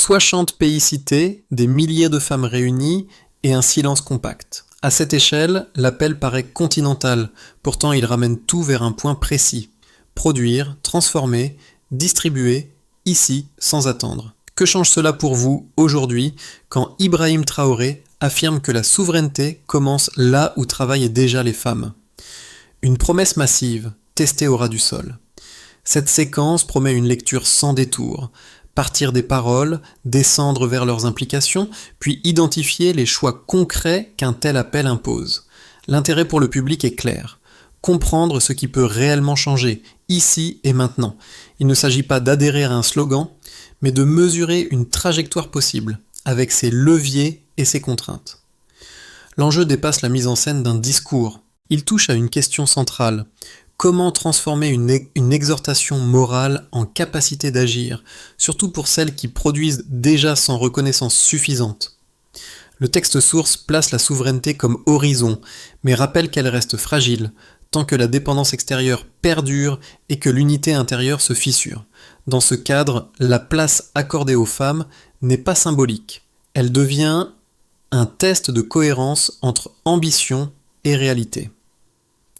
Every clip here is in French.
60 pays cités, des milliers de femmes réunies et un silence compact. À cette échelle, l'appel paraît continental, pourtant il ramène tout vers un point précis. Produire, transformer, distribuer, ici, sans attendre. Que change cela pour vous, aujourd'hui, quand Ibrahim Traoré affirme que la souveraineté commence là où travaillent déjà les femmes? Une promesse massive, testée au ras du sol. Cette séquence promet une lecture sans détour. Partir des paroles, descendre vers leurs implications, puis identifier les choix concrets qu'un tel appel impose. L'intérêt pour le public est clair. Comprendre ce qui peut réellement changer, ici et maintenant. Il ne s'agit pas d'adhérer à un slogan, mais de mesurer une trajectoire possible, avec ses leviers et ses contraintes. L'enjeu dépasse la mise en scène d'un discours. Il touche à une question centrale. Comment transformer une exhortation morale en capacité d'agir, surtout pour celles qui produisent déjà sans reconnaissance suffisante? Le texte source place la souveraineté comme horizon, mais rappelle qu'elle reste fragile, tant que la dépendance extérieure perdure et que l'unité intérieure se fissure. Dans ce cadre, la place accordée aux femmes n'est pas symbolique. Elle devient un test de cohérence entre ambition et réalité.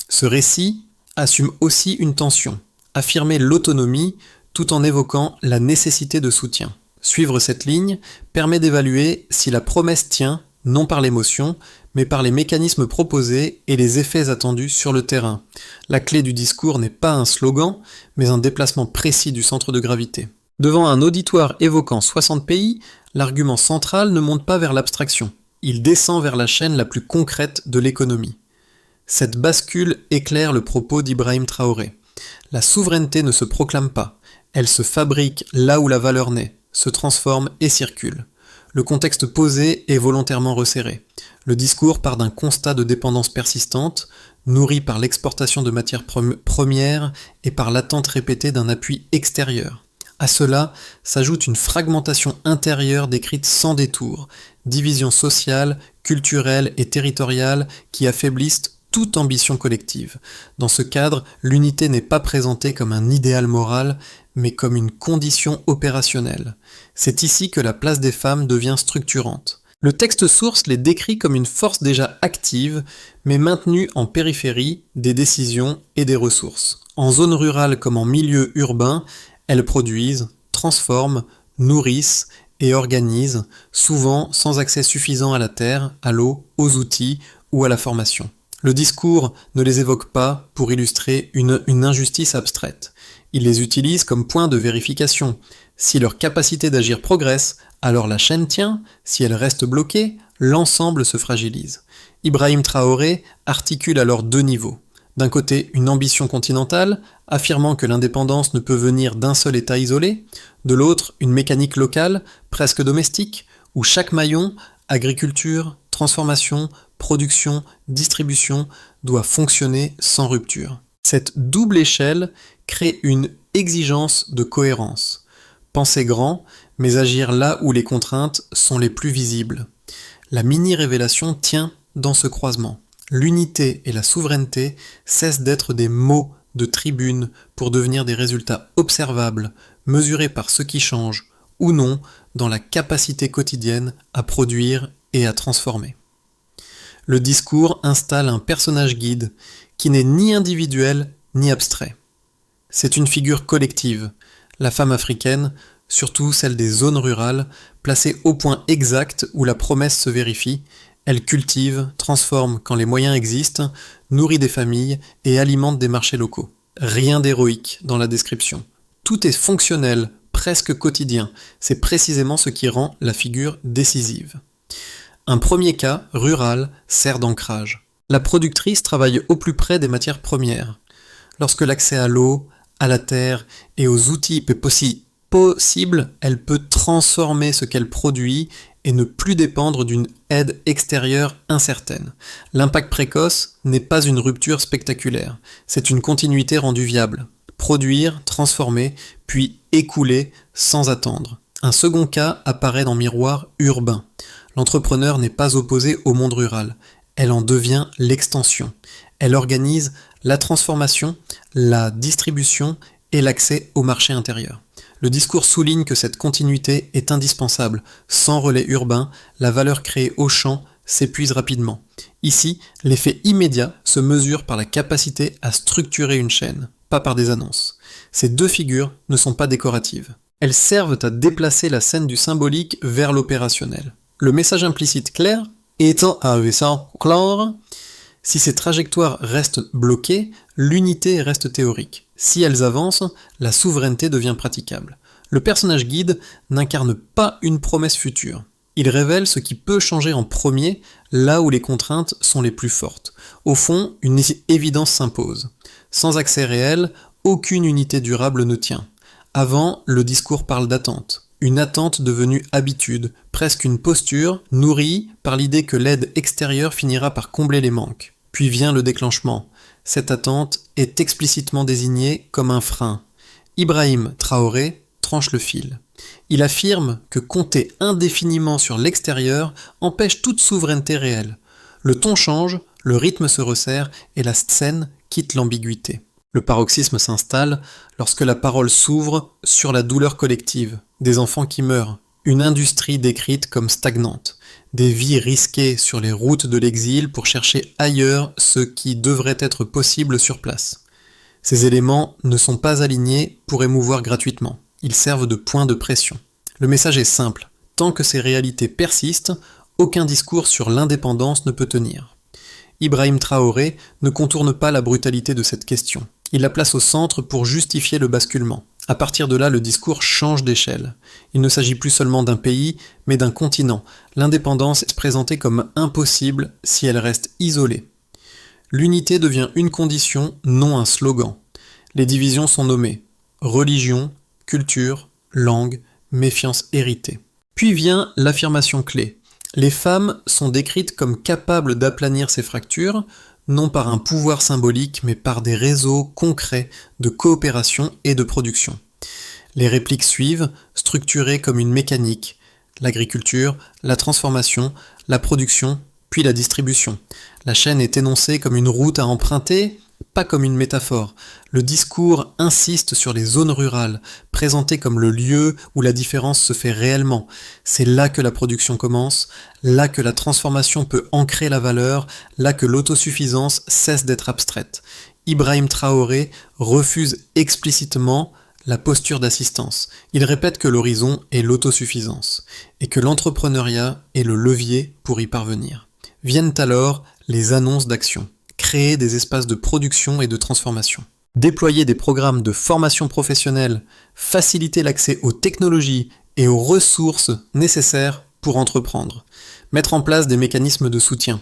Ce récit assume aussi une tension, affirmer l'autonomie tout en évoquant la nécessité de soutien. Suivre cette ligne permet d'évaluer si la promesse tient, non par l'émotion, mais par les mécanismes proposés et les effets attendus sur le terrain. La clé du discours n'est pas un slogan, mais un déplacement précis du centre de gravité. Devant un auditoire évoquant 60 pays, l'argument central ne monte pas vers l'abstraction. Il descend vers la chaîne la plus concrète de l'économie. Cette bascule éclaire le propos d'Ibrahim Traoré. La souveraineté ne se proclame pas, elle se fabrique là où la valeur naît, se transforme et circule. Le contexte posé est volontairement resserré. Le discours part d'un constat de dépendance persistante, nourri par l'exportation de matières premières et par l'attente répétée d'un appui extérieur. À cela s'ajoute une fragmentation intérieure décrite sans détour, division sociale, culturelle et territoriale qui affaiblissent toute ambition collective. Dans ce cadre, l'unité n'est pas présentée comme un idéal moral, mais comme une condition opérationnelle. C'est ici que la place des femmes devient structurante. Le texte source les décrit comme une force déjà active, mais maintenue en périphérie des décisions et des ressources. En zone rurale comme en milieu urbain, elles produisent, transforment, nourrissent et organisent, souvent sans accès suffisant à la terre, à l'eau, aux outils ou à la formation. Le discours ne les évoque pas pour illustrer une injustice abstraite. Il les utilise comme point de vérification. Si leur capacité d'agir progresse, alors la chaîne tient. Si elle reste bloquée, l'ensemble se fragilise. Ibrahim Traoré articule alors deux niveaux. D'un côté, une ambition continentale, affirmant que l'indépendance ne peut venir d'un seul État isolé. De l'autre, une mécanique locale, presque domestique, où chaque maillon, agriculture, transformation, production, distribution, doit fonctionner sans rupture. Cette double échelle crée une exigence de cohérence. Penser grand, mais agir là où les contraintes sont les plus visibles. La mini-révélation tient dans ce croisement. L'unité et la souveraineté cessent d'être des mots de tribune pour devenir des résultats observables, mesurés par ce qui change ou non dans la capacité quotidienne à produire et à transformer. Le discours installe un personnage guide qui n'est ni individuel ni abstrait. C'est une figure collective, la femme africaine, surtout celle des zones rurales, placée au point exact où la promesse se vérifie. Elle cultive, transforme quand les moyens existent, nourrit des familles et alimente des marchés locaux. Rien d'héroïque dans la description. Tout est fonctionnel, presque quotidien. C'est précisément ce qui rend la figure décisive. Un premier cas, rural, sert d'ancrage. La productrice travaille au plus près des matières premières. Lorsque l'accès à l'eau, à la terre et aux outils est possible, elle peut transformer ce qu'elle produit et ne plus dépendre d'une aide extérieure incertaine. L'impact précoce n'est pas une rupture spectaculaire, c'est une continuité rendue viable. Produire, transformer, puis écouler sans attendre. Un second cas apparaît dans Miroir urbain. L'entrepreneur n'est pas opposé au monde rural, elle en devient l'extension. Elle organise la transformation, la distribution et l'accès au marché intérieur. Le discours souligne que cette continuité est indispensable. Sans relais urbain, la valeur créée au champ s'épuise rapidement. Ici, l'effet immédiat se mesure par la capacité à structurer une chaîne, pas par des annonces. Ces deux figures ne sont pas décoratives. Elles servent à déplacer la scène du symbolique vers l'opérationnel. Le message implicite clair étant clair, si ces trajectoires restent bloquées, l'unité reste théorique. Si elles avancent, la souveraineté devient praticable. Le personnage guide n'incarne pas une promesse future. Il révèle ce qui peut changer en premier, là où les contraintes sont les plus fortes. Au fond, une évidence s'impose. Sans accès réel, aucune unité durable ne tient. Avant, le discours parle d'attente. Une attente devenue habitude, presque une posture, nourrie par l'idée que l'aide extérieure finira par combler les manques. Puis vient le déclenchement. Cette attente est explicitement désignée comme un frein. Ibrahim Traoré tranche le fil. Il affirme que compter indéfiniment sur l'extérieur empêche toute souveraineté réelle. Le ton change, le rythme se resserre et la scène quitte l'ambiguïté. Le paroxysme s'installe lorsque la parole s'ouvre sur la douleur collective, des enfants qui meurent, une industrie décrite comme stagnante, des vies risquées sur les routes de l'exil pour chercher ailleurs ce qui devrait être possible sur place. Ces éléments ne sont pas alignés pour émouvoir gratuitement, ils servent de point de pression. Le message est simple, tant que ces réalités persistent, aucun discours sur l'indépendance ne peut tenir. Ibrahim Traoré ne contourne pas la brutalité de cette question. Il la place au centre pour justifier le basculement. À partir de là, le discours change d'échelle. Il ne s'agit plus seulement d'un pays, mais d'un continent. L'indépendance est présentée comme impossible si elle reste isolée. L'unité devient une condition, non un slogan. Les divisions sont nommées. Religion, culture, langue, méfiance héritée. Puis vient l'affirmation clé. Les femmes sont décrites comme capables d'aplanir ces fractures, non par un pouvoir symbolique, mais par des réseaux concrets de coopération et de production. Les répliques suivent, structurées comme une mécanique, l'agriculture, la transformation, la production, puis la distribution. La chaîne est énoncée comme une route à emprunter, pas comme une métaphore. Le discours insiste sur les zones rurales, présentées comme le lieu où la différence se fait réellement. C'est là que la production commence, là que la transformation peut ancrer la valeur, là que l'autosuffisance cesse d'être abstraite. Ibrahim Traoré refuse explicitement la posture d'assistance. Il répète que l'horizon est l'autosuffisance, et que l'entrepreneuriat est le levier pour y parvenir. Viennent alors les annonces d'action. Créer des espaces de production et de transformation. Déployer des programmes de formation professionnelle, faciliter l'accès aux technologies et aux ressources nécessaires pour entreprendre. Mettre en place des mécanismes de soutien.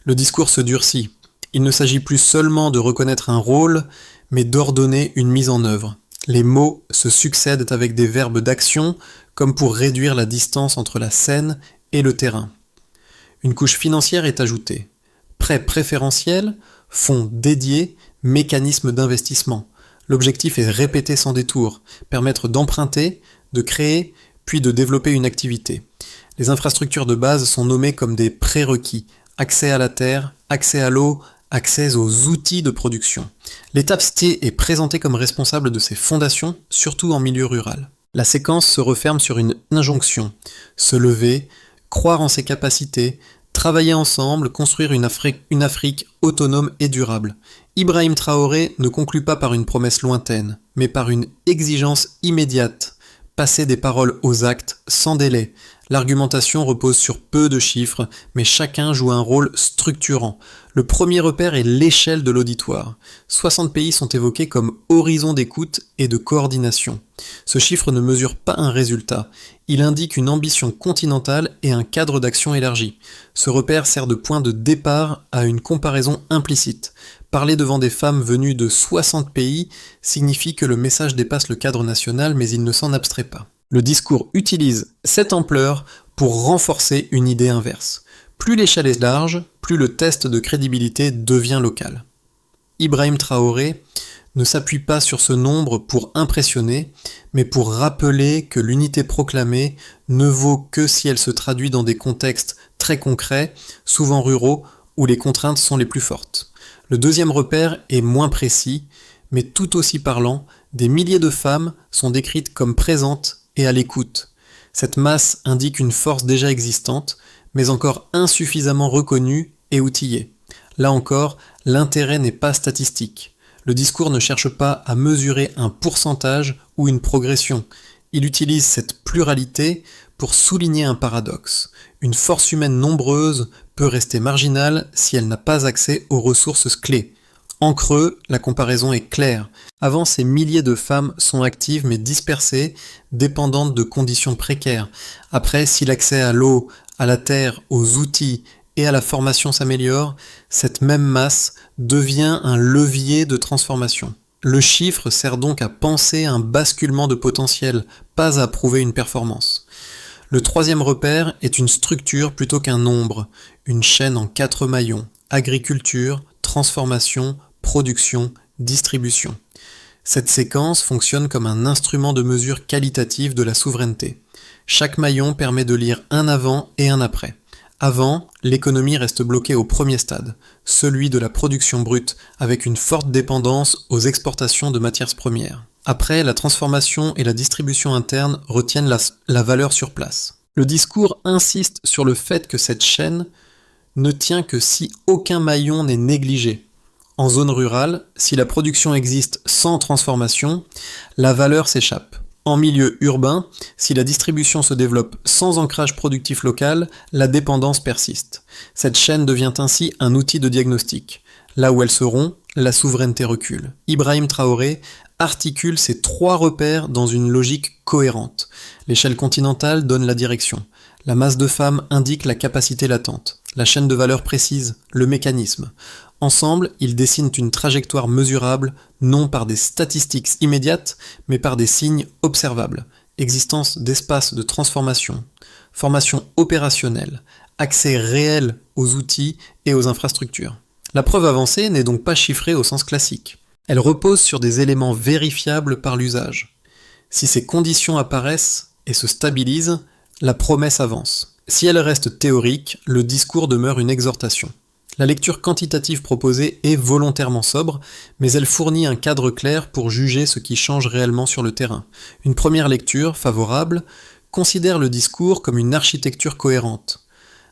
Le discours se durcit. Il ne s'agit plus seulement de reconnaître un rôle, mais d'ordonner une mise en œuvre. Les mots se succèdent avec des verbes d'action, comme pour réduire la distance entre la scène et le terrain. Une couche financière est ajoutée. Prêts préférentiels, fonds dédiés, mécanismes d'investissement. L'objectif est répété sans détour, permettre d'emprunter, de créer, puis de développer une activité. Les infrastructures de base sont nommées comme des prérequis. Accès à la terre, accès à l'eau, accès aux outils de production. L'État est présenté comme responsable de ces fondations, surtout en milieu rural. La séquence se referme sur une injonction. Se lever, croire en ses capacités, travailler ensemble, construire une Afrique autonome et durable. Ibrahim Traoré ne conclut pas par une promesse lointaine, mais par une exigence immédiate. Passer des paroles aux actes sans délai. L'argumentation repose sur peu de chiffres, mais chacun joue un rôle structurant. Le premier repère est l'échelle de l'auditoire. 60 pays sont évoqués comme horizon d'écoute et de coordination. Ce chiffre ne mesure pas un résultat. Il indique une ambition continentale et un cadre d'action élargi. Ce repère sert de point de départ à une comparaison implicite. Parler devant des femmes venues de 60 pays signifie que le message dépasse le cadre national, mais il ne s'en abstrait pas. Le discours utilise cette ampleur pour renforcer une idée inverse. Plus l'échelle est large, plus le test de crédibilité devient local. Ibrahim Traoré ne s'appuie pas sur ce nombre pour impressionner, mais pour rappeler que l'unité proclamée ne vaut que si elle se traduit dans des contextes très concrets, souvent ruraux, où les contraintes sont les plus fortes. Le deuxième repère est moins précis, mais tout aussi parlant, Des milliers de femmes sont décrites comme présentes et à l'écoute. Cette masse indique une force déjà existante, mais encore insuffisamment reconnue et outillée. Là encore, l'intérêt n'est pas statistique. Le discours ne cherche pas à mesurer un pourcentage ou une progression. Il utilise cette pluralité pour souligner un paradoxe. Une force humaine nombreuse peut rester marginale si elle n'a pas accès aux ressources clés. En creux, la comparaison est claire. Avant, ces milliers de femmes sont actives mais dispersées, dépendantes de conditions précaires. Après, si l'accès à l'eau, à la terre, aux outils et à la formation s'améliore, cette même masse devient un levier de transformation. Le chiffre sert donc à penser un basculement de potentiel, pas à prouver une performance. Le troisième repère est une structure plutôt qu'un nombre, une chaîne en 4 maillons, agriculture, transformation, production, distribution. Cette séquence fonctionne comme un instrument de mesure qualitative de la souveraineté. Chaque maillon permet de lire un avant et un après. Avant, l'économie reste bloquée au premier stade, celui de la production brute, avec une forte dépendance aux exportations de matières premières. Après, la transformation et la distribution interne retiennent la valeur sur place. Le discours insiste sur le fait que cette chaîne ne tient que si aucun maillon n'est négligé. En zone rurale, si la production existe sans transformation, la valeur s'échappe. En milieu urbain, si la distribution se développe sans ancrage productif local, la dépendance persiste. Cette chaîne devient ainsi un outil de diagnostic. Là où elle se rompt, la souveraineté recule. Ibrahim Traoré articule ces 3 repères dans une logique cohérente. L'échelle continentale donne la direction. La masse de femmes indique la capacité latente. La chaîne de valeur précise le mécanisme. Ensemble, ils dessinent une trajectoire mesurable, non par des statistiques immédiates, mais par des signes observables. Existence d'espaces de transformation, formation opérationnelle, accès réel aux outils et aux infrastructures. La preuve avancée n'est donc pas chiffrée au sens classique. Elle repose sur des éléments vérifiables par l'usage. Si ces conditions apparaissent et se stabilisent, la promesse avance. Si elle reste théorique, le discours demeure une exhortation. La lecture quantitative proposée est volontairement sobre, mais elle fournit un cadre clair pour juger ce qui change réellement sur le terrain. Une première lecture, favorable, considère le discours comme une architecture cohérente.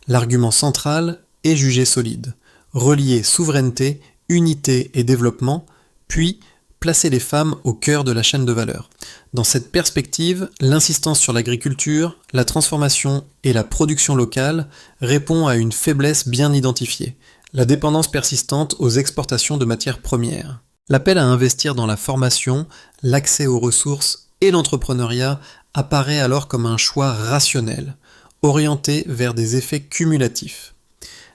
L'argument central est jugé solide. Relier souveraineté, unité et développement, puis placer les femmes au cœur de la chaîne de valeur. Dans cette perspective, l'insistance sur l'agriculture, la transformation et la production locale répond à une faiblesse bien identifiée, la dépendance persistante aux exportations de matières premières. L'appel à investir dans la formation, l'accès aux ressources et l'entrepreneuriat apparaît alors comme un choix rationnel, orienté vers des effets cumulatifs.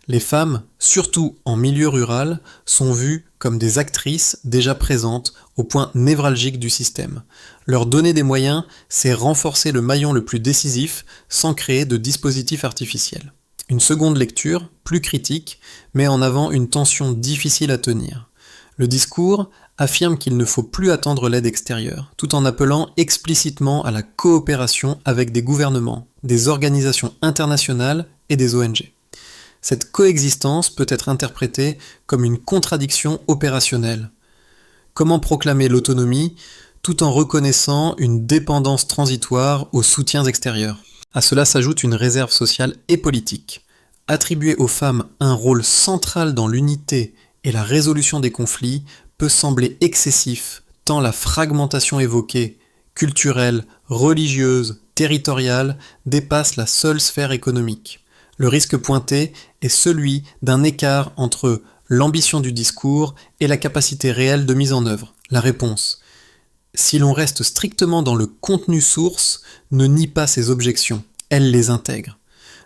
Les femmes, surtout en milieu rural, sont vues comme des actrices déjà présentes au point névralgique du système. Leur donner des moyens, c'est renforcer le maillon le plus décisif sans créer de dispositif artificiel. Une seconde lecture, plus critique, met en avant une tension difficile à tenir. Le discours affirme qu'il ne faut plus attendre l'aide extérieure, tout en appelant explicitement à la coopération avec des gouvernements, des organisations internationales et des ONG. Cette coexistence peut être interprétée comme une contradiction opérationnelle. Comment proclamer l'autonomie tout en reconnaissant une dépendance transitoire aux soutiens extérieurs? À cela s'ajoute une réserve sociale et politique. Attribuer aux femmes un rôle central dans l'unité et la résolution des conflits peut sembler excessif, tant la fragmentation évoquée, culturelle, religieuse, territoriale, dépasse la seule sphère économique. Le risque pointé est celui d'un écart entre l'ambition du discours et la capacité réelle de mise en œuvre. La réponse: si l'on reste strictement dans le contenu source, ne nie pas ses objections, elle les intègre.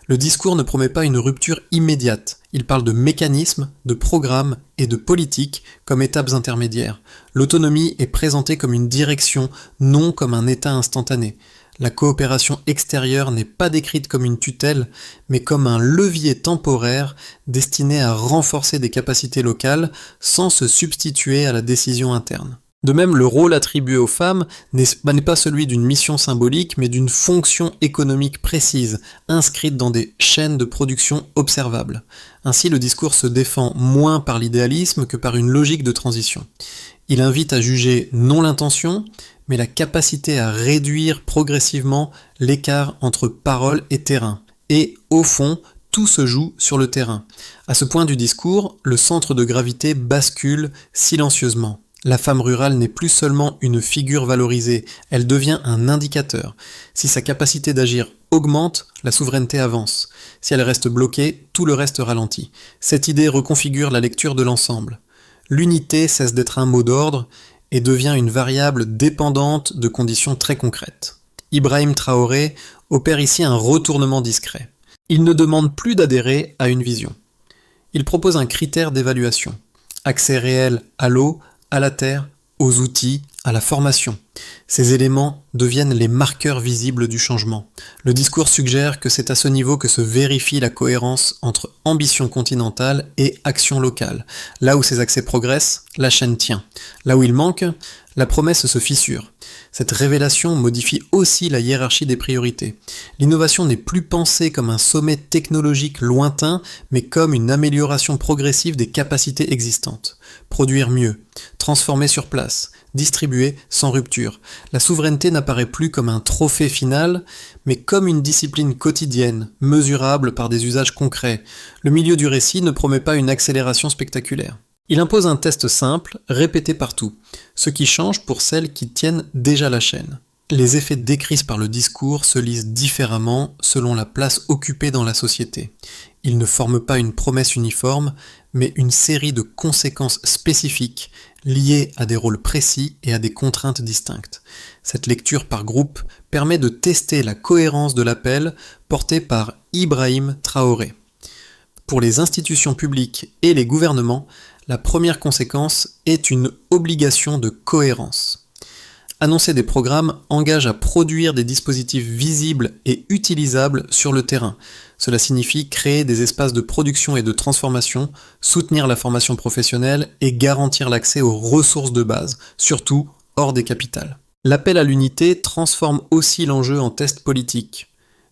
Le discours ne promet pas une rupture immédiate, il parle de mécanismes, de programmes et de politiques comme étapes intermédiaires. L'autonomie est présentée comme une direction, non comme un état instantané. La coopération extérieure n'est pas décrite comme une tutelle, mais comme un levier temporaire destiné à renforcer des capacités locales sans se substituer à la décision interne. De même, le rôle attribué aux femmes n'est pas celui d'une mission symbolique, mais d'une fonction économique précise, inscrite dans des chaînes de production observables. Ainsi, le discours se défend moins par l'idéalisme que par une logique de transition. Il invite à juger non l'intention, mais la capacité à réduire progressivement l'écart entre parole et terrain. Et, au fond, tout se joue sur le terrain. À ce point du discours, le centre de gravité bascule silencieusement. La femme rurale n'est plus seulement une figure valorisée, elle devient un indicateur. Si sa capacité d'agir augmente, la souveraineté avance. Si elle reste bloquée, tout le reste ralentit. Cette idée reconfigure la lecture de l'ensemble. L'unité cesse d'être un mot d'ordre et devient une variable dépendante de conditions très concrètes. Ibrahim Traoré opère ici un retournement discret. Il ne demande plus d'adhérer à une vision. Il propose un critère d'évaluation. Accès réel à l'eau, à la terre, aux outils, à la formation. Ces éléments deviennent les marqueurs visibles du changement. Le discours suggère que c'est à ce niveau que se vérifie la cohérence entre ambition continentale et action locale. Là où ces accès progressent, la chaîne tient. Là où il manque, la promesse se fissure. Cette révélation modifie aussi la hiérarchie des priorités. L'innovation n'est plus pensée comme un sommet technologique lointain, mais comme une amélioration progressive des capacités existantes. Produire mieux, transformer sur place, distribuer sans rupture. La souveraineté n'apparaît plus comme un trophée final, mais comme une discipline quotidienne, mesurable par des usages concrets. Le milieu du récit ne promet pas une accélération spectaculaire. Il impose un test simple, répété partout, ce qui change pour celles qui tiennent déjà la chaîne. Les effets décrits par le discours se lisent différemment selon la place occupée dans la société. Ils ne forment pas une promesse uniforme, mais une série de conséquences spécifiques liées à des rôles précis et à des contraintes distinctes. Cette lecture par groupe permet de tester la cohérence de l'appel porté par Ibrahim Traoré. Pour les institutions publiques et les gouvernements, la première conséquence est une obligation de cohérence. Annoncer des programmes engage à produire des dispositifs visibles et utilisables sur le terrain. Cela signifie créer des espaces de production et de transformation, soutenir la formation professionnelle et garantir l'accès aux ressources de base, surtout hors des capitales. L'appel à l'unité transforme aussi l'enjeu en test politique.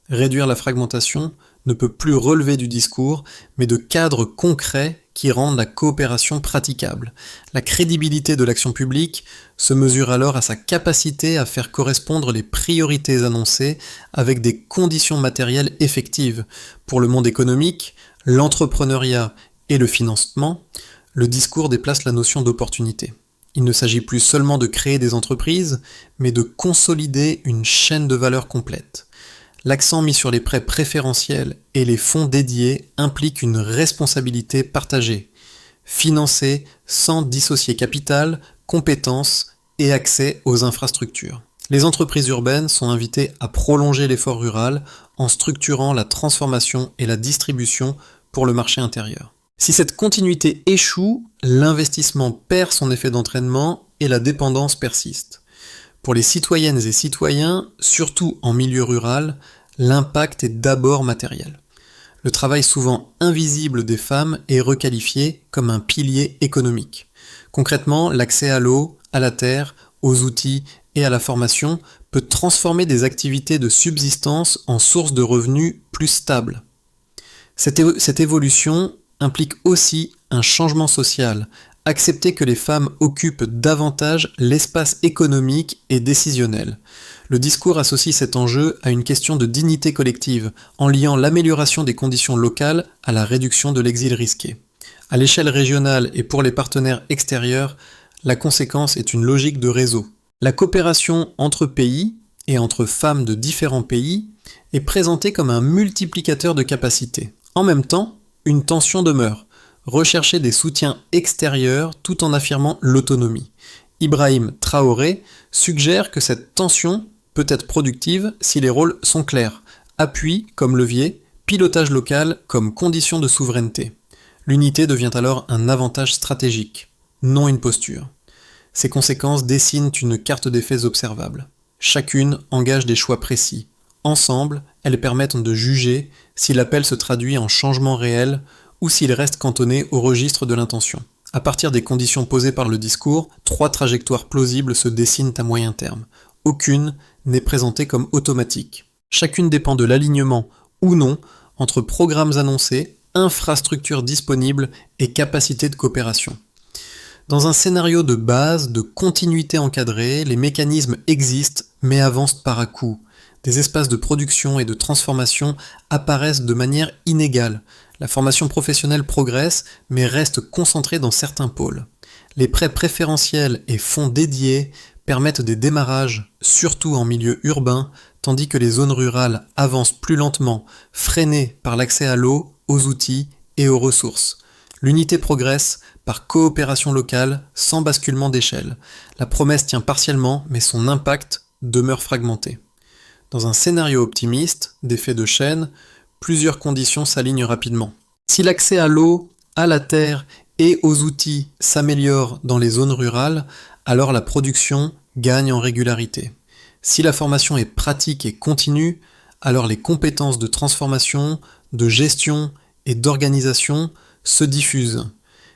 Réduire la fragmentation ne peut plus relever du discours, mais de cadres concrets qui rendent la coopération praticable. La crédibilité de l'action publique se mesure alors à sa capacité à faire correspondre les priorités annoncées avec des conditions matérielles effectives. Pour le monde économique, l'entrepreneuriat et le financement, le discours déplace la notion d'opportunité. Il ne s'agit plus seulement de créer des entreprises, mais de consolider une chaîne de valeur complète. L'accent mis sur les prêts préférentiels et les fonds dédiés implique une responsabilité partagée. Financer sans dissocier capital, compétences et accès aux infrastructures. Les entreprises urbaines sont invitées à prolonger l'effort rural en structurant la transformation et la distribution pour le marché intérieur. Si cette continuité échoue, l'investissement perd son effet d'entraînement et la dépendance persiste. Pour les citoyennes et citoyens, surtout en milieu rural, l'impact est d'abord matériel. Le travail souvent invisible des femmes est requalifié comme un pilier économique. Concrètement, l'accès à l'eau, à la terre, aux outils et à la formation peut transformer des activités de subsistance en sources de revenus plus stables. Cette évolution implique aussi un changement social. Accepter que les femmes occupent davantage l'espace économique et décisionnel. Le discours associe cet enjeu à une question de dignité collective, en liant l'amélioration des conditions locales à la réduction de l'exil risqué. À l'échelle régionale et pour les partenaires extérieurs, la conséquence est une logique de réseau. La coopération entre pays et entre femmes de différents pays est présentée comme un multiplicateur de capacités. En même temps, une tension demeure. Rechercher des soutiens extérieurs tout en affirmant l'autonomie. Ibrahim Traoré suggère que cette tension peut être productive si les rôles sont clairs. Appui comme levier, pilotage local comme condition de souveraineté. L'unité devient alors un avantage stratégique, non une posture. Ces conséquences dessinent une carte d'effets observable. Chacune engage des choix précis. Ensemble, elles permettent de juger si l'appel se traduit en changement réel ou s'il reste cantonné au registre de l'intention. À partir des conditions posées par le discours, 3 trajectoires plausibles se dessinent à moyen terme. Aucune n'est présentée comme automatique. Chacune dépend de l'alignement ou non entre programmes annoncés, infrastructures disponibles et capacités de coopération. Dans un scénario de base, de continuité encadrée, les mécanismes existent mais avancent par à-coups. Des espaces de production et de transformation apparaissent de manière inégale. La formation professionnelle progresse mais reste concentrée dans certains pôles. Les prêts préférentiels et fonds dédiés permettent des démarrages, surtout en milieu urbain, tandis que les zones rurales avancent plus lentement, freinées par l'accès à l'eau, aux outils et aux ressources. L'unité progresse par coopération locale, sans basculement d'échelle. La promesse tient partiellement, mais son impact demeure fragmenté. Dans un scénario optimiste, d'effet de chaîne, plusieurs conditions s'alignent rapidement. Si l'accès à l'eau, à la terre et aux outils s'améliore dans les zones rurales, alors la production gagne en régularité. Si la formation est pratique et continue, alors les compétences de transformation, de gestion et d'organisation se diffusent.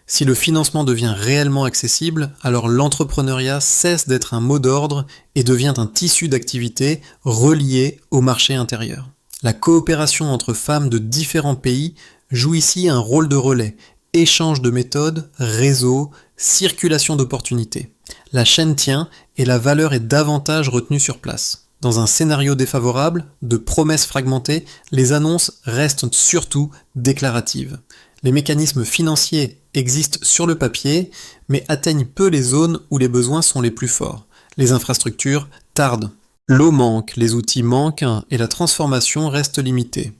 Si le financement devient réellement accessible, alors l'entrepreneuriat cesse d'être un mot d'ordre et devient un tissu d'activité relié au marché intérieur. La coopération entre femmes de différents pays joue ici un rôle de relais, échange de méthodes, réseau, circulation d'opportunités. La chaîne tient et la valeur est davantage retenue sur place. Dans un scénario défavorable, de promesses fragmentées, les annonces restent surtout déclaratives. Les mécanismes financiers existent sur le papier, mais atteignent peu les zones où les besoins sont les plus forts. Les infrastructures tardent. L'eau manque, les outils manquent et la transformation reste limitée.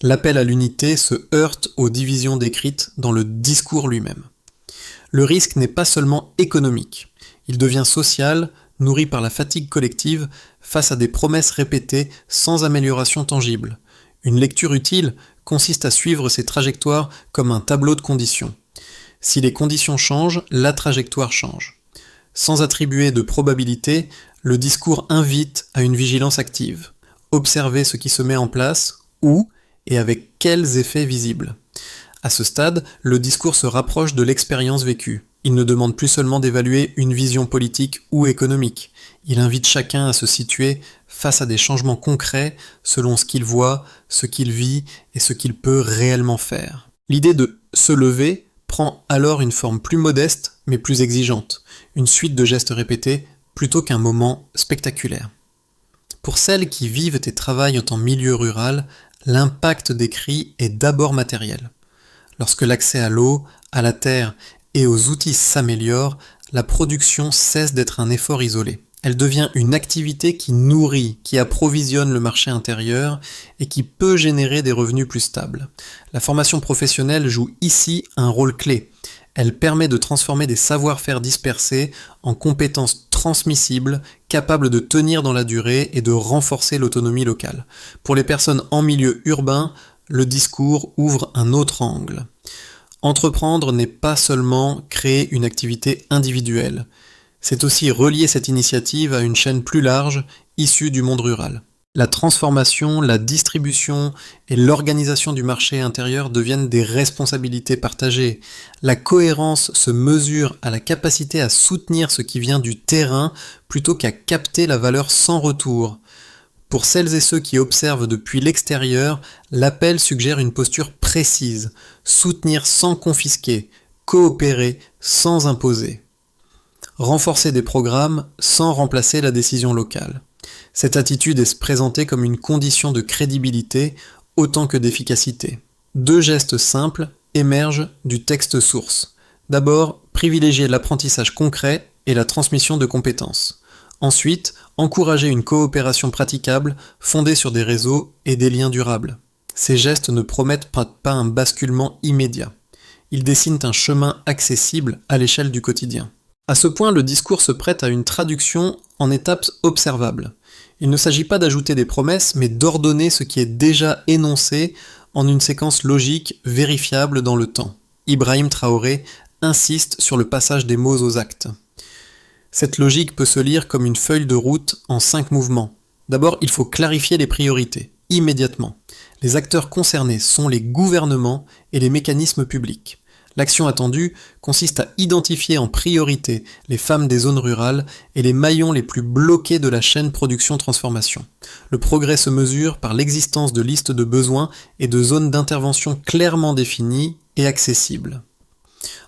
L'appel à l'unité se heurte aux divisions décrites dans le discours lui-même. Le risque n'est pas seulement économique. Il devient social, nourri par la fatigue collective face à des promesses répétées sans amélioration tangible. Une lecture utile consiste à suivre ces trajectoires comme un tableau de conditions. Si les conditions changent, la trajectoire change. Sans attribuer de probabilité, le discours invite à une vigilance active. Observer ce qui se met en place, où et avec quels effets visibles. À ce stade, le discours se rapproche de l'expérience vécue. Il ne demande plus seulement d'évaluer une vision politique ou économique. Il invite chacun à se situer face à des changements concrets selon ce qu'il voit, ce qu'il vit et ce qu'il peut réellement faire. L'idée de se lever prend alors une forme plus modeste mais plus exigeante, une suite de gestes répétés plutôt qu'un moment spectaculaire. Pour celles qui vivent et travaillent en milieu rural, l'impact décrit est d'abord matériel. Lorsque l'accès à l'eau, à la terre et aux outils s'améliore, la production cesse d'être un effort isolé. Elle devient une activité qui nourrit, qui approvisionne le marché intérieur et qui peut générer des revenus plus stables. La formation professionnelle joue ici un rôle clé. Elle permet de transformer des savoir-faire dispersés en compétences transmissibles, capables de tenir dans la durée et de renforcer l'autonomie locale. Pour les personnes en milieu urbain, le discours ouvre un autre angle. Entreprendre n'est pas seulement créer une activité individuelle, c'est aussi relier cette initiative à une chaîne plus large, issue du monde rural. La transformation, la distribution et l'organisation du marché intérieur deviennent des responsabilités partagées. La cohérence se mesure à la capacité à soutenir ce qui vient du terrain plutôt qu'à capter la valeur sans retour. Pour celles et ceux qui observent depuis l'extérieur, l'appel suggère une posture précise, soutenir sans confisquer, coopérer sans imposer. Renforcer des programmes sans remplacer la décision locale. Cette attitude est présentée comme une condition de crédibilité autant que d'efficacité. Deux gestes simples émergent du texte source. D'abord, privilégier l'apprentissage concret et la transmission de compétences. Ensuite, encourager une coopération praticable fondée sur des réseaux et des liens durables. Ces gestes ne promettent pas un basculement immédiat. Ils dessinent un chemin accessible à l'échelle du quotidien. À ce point, le discours se prête à une traduction en étapes observables. Il ne s'agit pas d'ajouter des promesses, mais d'ordonner ce qui est déjà énoncé en une séquence logique vérifiable dans le temps. Ibrahim Traoré insiste sur le passage des mots aux actes. Cette logique peut se lire comme une feuille de route en 5 mouvements. D'abord, il faut clarifier les priorités, immédiatement. Les acteurs concernés sont les gouvernements et les mécanismes publics. L'action attendue consiste à identifier en priorité les femmes des zones rurales et les maillons les plus bloqués de la chaîne production-transformation. Le progrès se mesure par l'existence de listes de besoins et de zones d'intervention clairement définies et accessibles.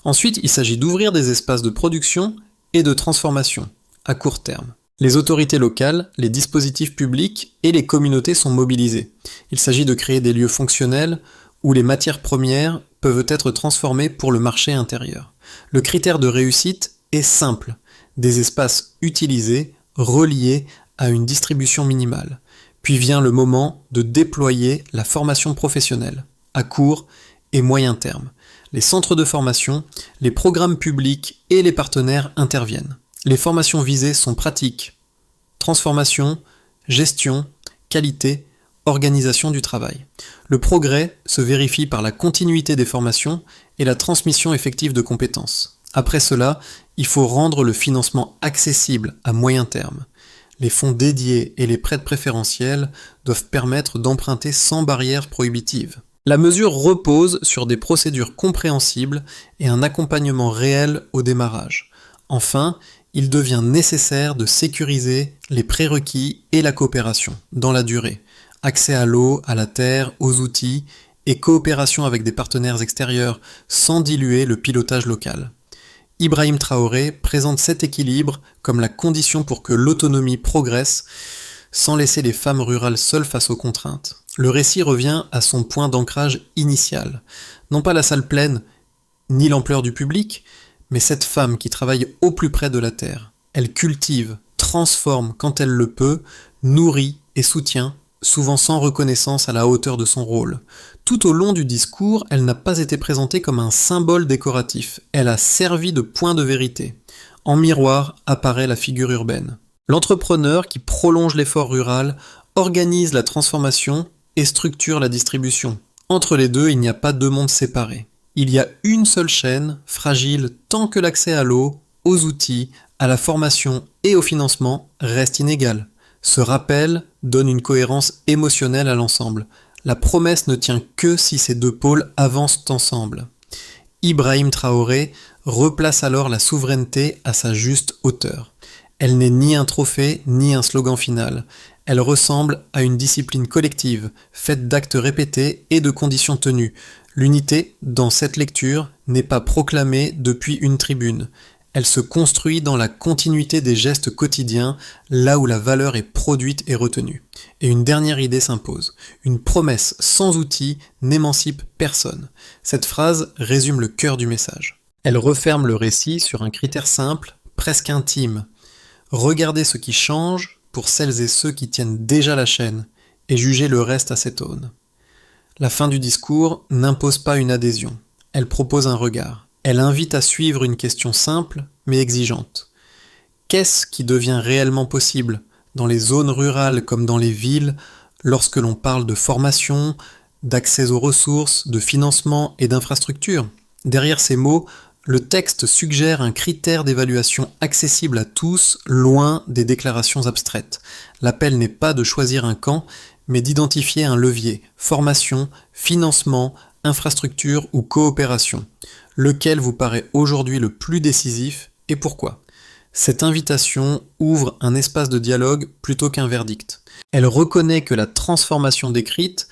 Ensuite, il s'agit d'ouvrir des espaces de production et de transformation, à court terme. Les autorités locales, les dispositifs publics et les communautés sont mobilisés. Il s'agit de créer des lieux fonctionnels où les matières premières peuvent être transformées pour le marché intérieur. Le critère de réussite est simple, des espaces utilisés, reliés à une distribution minimale. Puis vient le moment de déployer la formation professionnelle, à court et moyen terme. Les centres de formation, les programmes publics et les partenaires interviennent. Les formations visées sont pratiques, transformation, gestion, qualité, organisation du travail. Le progrès se vérifie par la continuité des formations et la transmission effective de compétences. Après cela, il faut rendre le financement accessible à moyen terme. Les fonds dédiés et les prêts préférentiels doivent permettre d'emprunter sans barrière prohibitive. La mesure repose sur des procédures compréhensibles et un accompagnement réel au démarrage. Enfin, il devient nécessaire de sécuriser les prérequis et la coopération dans la durée. Accès à l'eau, à la terre, aux outils et coopération avec des partenaires extérieurs sans diluer le pilotage local. Ibrahim Traoré présente cet équilibre comme la condition pour que l'autonomie progresse sans laisser les femmes rurales seules face aux contraintes. Le récit revient à son point d'ancrage initial. Non pas la salle pleine, ni l'ampleur du public, mais cette femme qui travaille au plus près de la terre. Elle cultive, transforme quand elle le peut, nourrit et soutient, souvent sans reconnaissance à la hauteur de son rôle. Tout au long du discours, elle n'a pas été présentée comme un symbole décoratif, elle a servi de point de vérité. En miroir apparaît la figure urbaine. L'entrepreneur qui prolonge l'effort rural, organise la transformation et structure la distribution. Entre les deux, il n'y a pas deux mondes séparés. Il y a une seule chaîne, fragile tant que l'accès à l'eau, aux outils, à la formation et au financement reste inégal. Ce rappel donne une cohérence émotionnelle à l'ensemble. La promesse ne tient que si ces deux pôles avancent ensemble. Ibrahim Traoré replace alors la souveraineté à sa juste hauteur. Elle n'est ni un trophée ni un slogan final. Elle ressemble à une discipline collective, faite d'actes répétés et de conditions tenues. L'unité, dans cette lecture, n'est pas proclamée depuis une tribune. Elle se construit dans la continuité des gestes quotidiens, là où la valeur est produite et retenue. Et une dernière idée s'impose. Une promesse sans outils n'émancipe personne. Cette phrase résume le cœur du message. Elle referme le récit sur un critère simple, presque intime. Regardez ce qui change pour celles et ceux qui tiennent déjà la chaîne, et jugez le reste à cette aune. La fin du discours n'impose pas une adhésion. Elle propose un regard. Elle invite à suivre une question simple mais exigeante. Qu'est-ce qui devient réellement possible dans les zones rurales comme dans les villes lorsque l'on parle de formation, d'accès aux ressources, de financement et d'infrastructures ? Derrière ces mots, le texte suggère un critère d'évaluation accessible à tous, loin des déclarations abstraites. L'appel n'est pas de choisir un camp, mais d'identifier un levier, formation, financement, infrastructure ou coopération. Lequel vous paraît aujourd'hui le plus décisif et pourquoi ? Cette invitation ouvre un espace de dialogue plutôt qu'un verdict. Elle reconnaît que la transformation décrite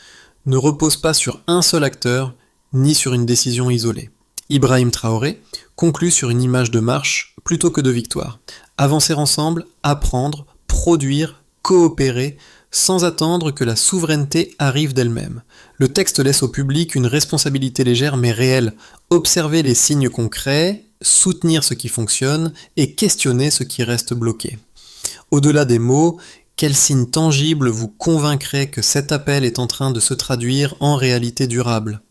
ne repose pas sur un seul acteur, ni sur une décision isolée. Ibrahim Traoré conclut sur une image de marche plutôt que de victoire. Avancer ensemble, apprendre, produire, coopérer, sans attendre que la souveraineté arrive d'elle-même. Le texte laisse au public une responsabilité légère mais réelle. Observer les signes concrets, soutenir ce qui fonctionne et questionner ce qui reste bloqué. Au-delà des mots, quels signes tangibles vous convaincraient que cet appel est en train de se traduire en réalité durable ?